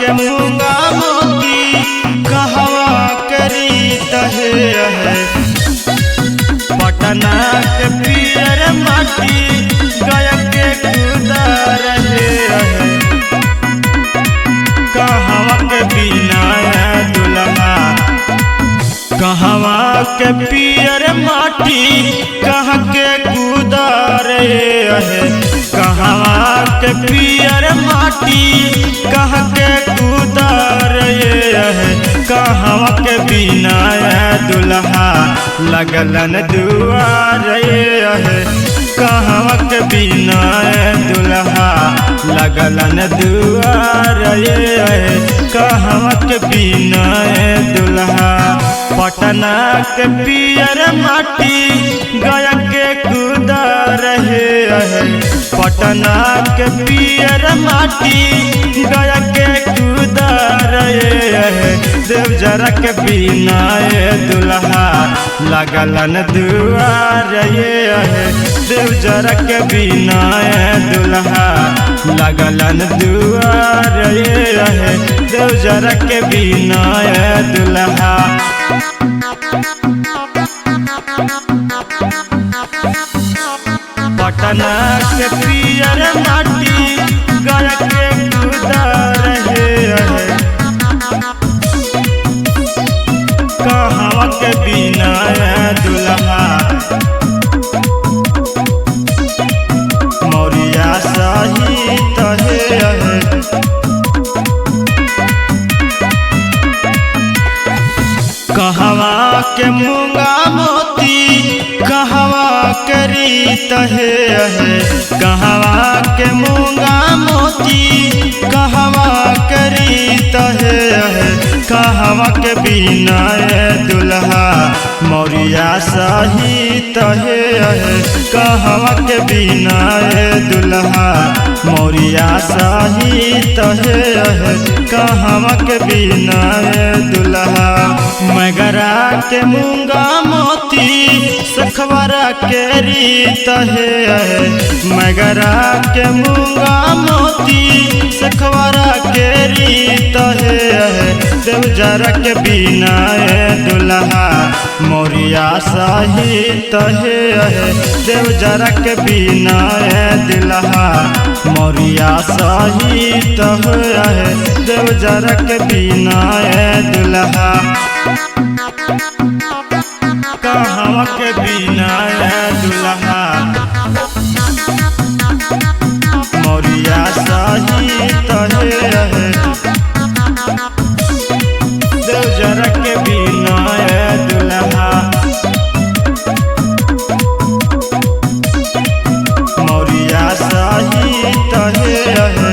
के मूंगा मोती कहवा करी तहे पटना के पियर माटी गया के खुदा रहे कहवा के बिना दुल्हा कहवा के पियर माटी कहाँ के खुदा रहे कहवा के पियर माटी कहाँ के खुदा रहे कहवा के बिना दुल्हा लगलन दुआर कहवा के बिना दुल्हा लगलन दुआर कहवा के बिना दुल्हा पटना के पियर माटी गया के खुदा रहे पटना के पियर माटी गया के खुदा रहे देवजरा के बिना दुल्हा लगलन दुआर देवजरा के बिना दुल्हा लगलन दुआर देवजरा के बिना दुल्हा पटना के पियर माटी गया के खुदा रहे कहवा के बिना दुल्हा मौरिया सही तहे कहवा के मूंगा मोती कहवा करी तहे कहवा के मूंगा मोती कहवा करी तहे कहवा के बिना दुल्हा मौरिया सही तहे कहवा के बिना दुल्हा मौरिया सही तहे कहवा के बिना दुल्हा मगरा के मूंगा मोती सखवरा के रीत है मगरा के मूंगा मोती सखवरा के रीत है देवजरा के बिना दुल्हा मौरिया सहित है देवजरा के बिना दुल्हा मौरिया सहित है देवजरा के बिना दुल्हा कहवा के बिना दुल्हा मौरिया सहित है देवजरा के बिना दुल्हा मौरिया सहित है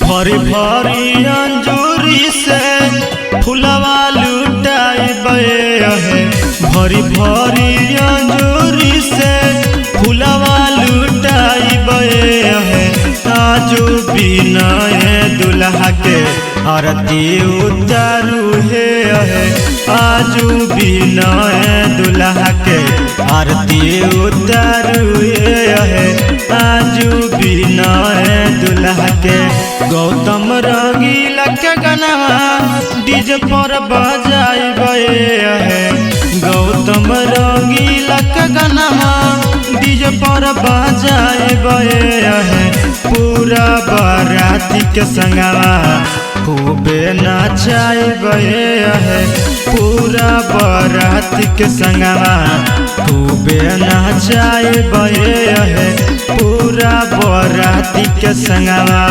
भरी भरी अंजूरी से फुलवा लुटाइबे भरी भरी अंजूरी से फुलवा लुटाइबे आजू बिना दुल्हा के आरती उतारू है आजू बिना दुल्हा के आरती उतारू है आजू बिना दुल्हा के गौतम रंगीला के गनवा डीजे पर बजाइबे गौतम रंगीला के गनवा डीजे पर बजाइबे पूरा बाराती के संगवा खूबे नचाइबे पूरा बाराती के संगवा खूबे नचाइबे पूरा बाराती के संगवा।